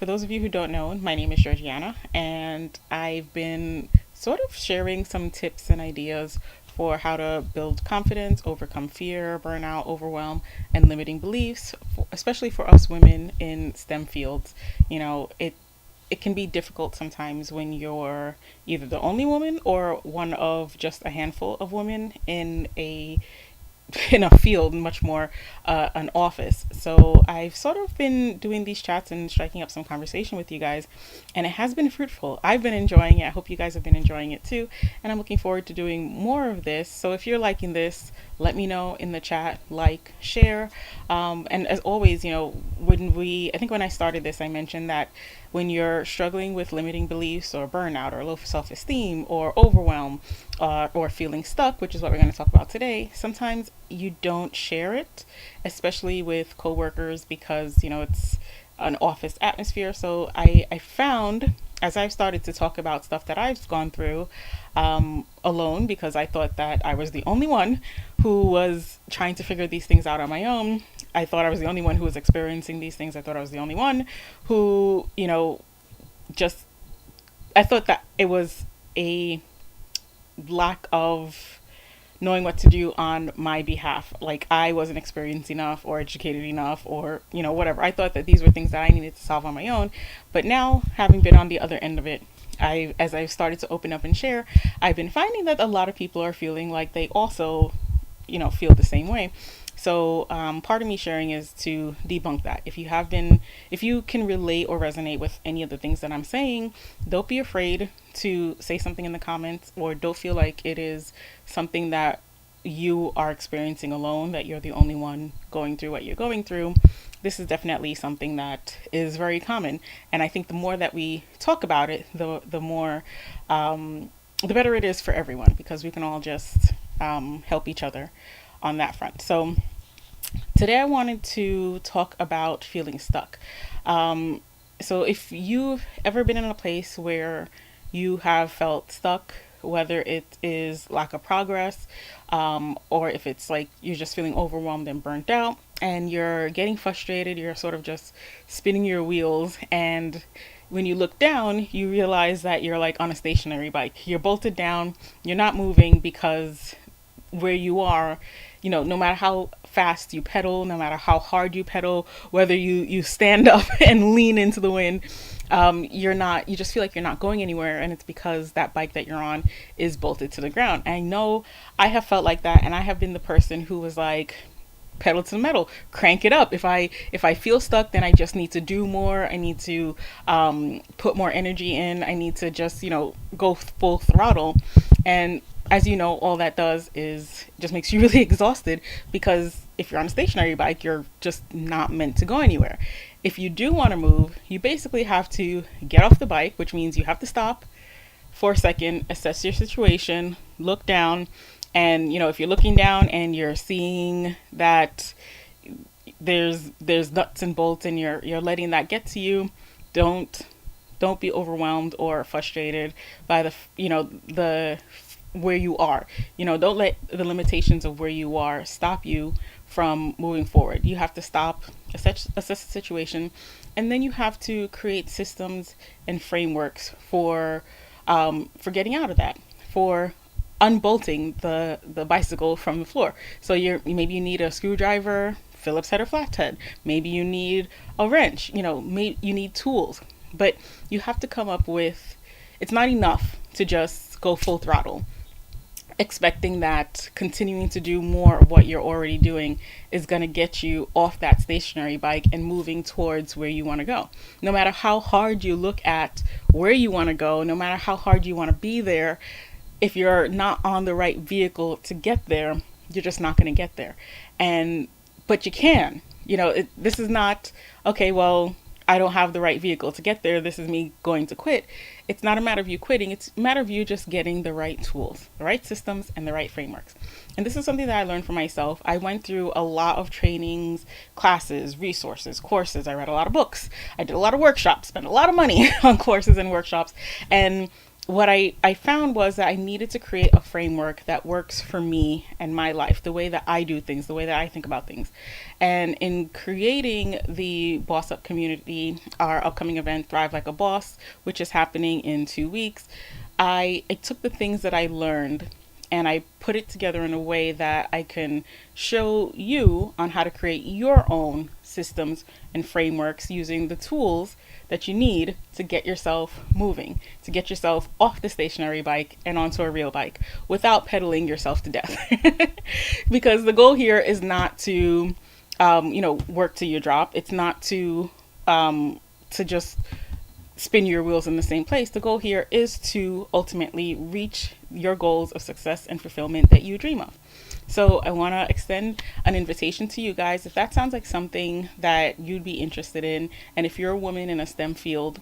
For those of you who don't know, my name is Georgiana, and I've been sort of sharing some tips and ideas for how to build confidence, overcome fear, burnout, overwhelm, and limiting beliefs, especially for us women in STEM fields. It can be difficult sometimes when you're either the only woman or one of just a handful of women in a field, much more an office. So I've sort of been doing these chats and striking up some conversation with you guys, and it has been fruitful. I've been enjoying it. I hope you guys have been enjoying it too, and I'm looking forward to doing more of this. So if you're liking this, let me know in the chat, like, share, and as always, I think when I started this, I mentioned that when you're struggling with limiting beliefs or burnout or low self-esteem or overwhelm or feeling stuck, which is what we're going to talk about today, sometimes you don't share it, especially with coworkers, because it's an office atmosphere. So I found, as I've started to talk about stuff that I've gone through alone, because I thought that I was the only one who was trying to figure these things out on my own. I thought I was the only one who was experiencing these things. I thought I was the only one who, just, I thought that it was a lack of knowing what to do on my behalf. Like I wasn't experienced enough or educated enough or, whatever. I thought that these were things that I needed to solve on my own. But now, having been on the other end of it, as I've started to open up and share, I've been finding that a lot of people are feeling like they also, feel the same way. So part of me sharing is to debunk that. If you can relate or resonate with any of the things that I'm saying, don't be afraid to say something in the comments, or don't feel like it is something that you are experiencing alone, that you're the only one going through what you're going through. This is definitely something that is very common. And I think the more that we talk about it, the more, the better it is for everyone, because we can all just help each other on that front. So today I wanted to talk about feeling stuck. So if you've ever been in a place where you have felt stuck, whether it is lack of progress, or if it's like you're just feeling overwhelmed and burnt out and you're getting frustrated, you're sort of just spinning your wheels, and when you look down, you realize that you're like on a stationary bike. You're bolted down, you're not moving, because where you are, no matter how fast you pedal, no matter how hard you pedal, whether you stand up and lean into the wind, you just feel like you're not going anywhere. And it's because that bike that you're on is bolted to the ground. And I know I have felt like that. And I have been the person who was like, pedal to the metal, crank it up. If I feel stuck, then I just need to do more. I need to put more energy in. I need to just go full throttle. And as you know, all that does is just makes you really exhausted, because if you're on a stationary bike, you're just not meant to go anywhere. If you do want to move, you basically have to get off the bike, which means you have to stop for a second, assess your situation, look down, and if you're looking down and you're seeing that there's nuts and bolts and you're letting that get to you, don't be overwhelmed or frustrated by the where you are. Don't let the limitations of where you are stop you from moving forward. You have to stop, assess the situation, and then you have to create systems and frameworks for getting out of that, for unbolting the bicycle from the floor. So maybe you need a screwdriver, Phillips head or flathead. Maybe you need a wrench. Maybe you need tools, but you have to come up with. It's not enough to just go full throttle, expecting that continuing to do more of what you're already doing is going to get you off that stationary bike and moving towards where you want to go. No matter how hard you look at where you want to go, no matter how hard you want to be there, if you're not on the right vehicle to get there, you're just not going to get there. But you can. This is not, okay, well, I don't have the right vehicle to get there, this is me going to quit. It's not a matter of you quitting. It's a matter of you just getting the right tools, the right systems, and the right frameworks. And this is something that I learned for myself. I went through a lot of trainings, classes, resources, courses. I read a lot of books. I did a lot of workshops, spent a lot of money on courses and workshops. And what I found was that I needed to create a framework that works for me and my life, the way that I do things, the way that I think about things. And in creating the Boss Up community, our upcoming event, Thrive Like a Boss, which is happening in 2 weeks, I took the things that I learned and I put it together in a way that I can show you on how to create your own systems and frameworks using the tools that you need to get yourself moving, to get yourself off the stationary bike and onto a real bike without pedaling yourself to death. Because the goal here is not to, work till you drop. It's not to just spin your wheels in the same place. The goal here is to ultimately reach your goals of success and fulfillment that you dream of. So I want to extend an invitation to you guys. If that sounds like something that you'd be interested in, and if you're a woman in a STEM field,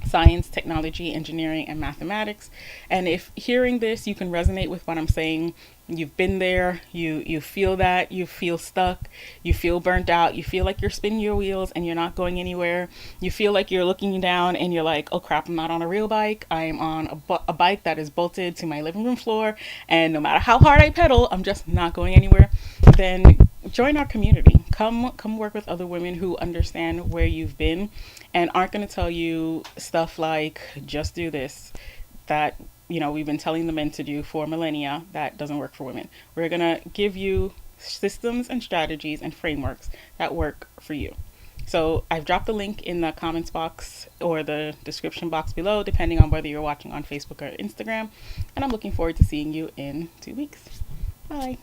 science, technology, engineering, and mathematics. And if hearing this, you can resonate with what I'm saying, you've been there, you feel that, you feel stuck, you feel burnt out, you feel like you're spinning your wheels and you're not going anywhere, you feel like you're looking down and you're like, oh crap, I'm not on a real bike, I'm on a bike that is bolted to my living room floor, and no matter how hard I pedal, I'm just not going anywhere, then join our community. Come work with other women who understand where you've been and aren't going to tell you stuff like just do this that we've been telling the men to do for millennia that doesn't work for women. We're going to give you systems and strategies and frameworks that work for you. So I've dropped the link in the comments box or the description box below, depending on whether you're watching on Facebook or Instagram. And I'm looking forward to seeing you in 2 weeks. Bye.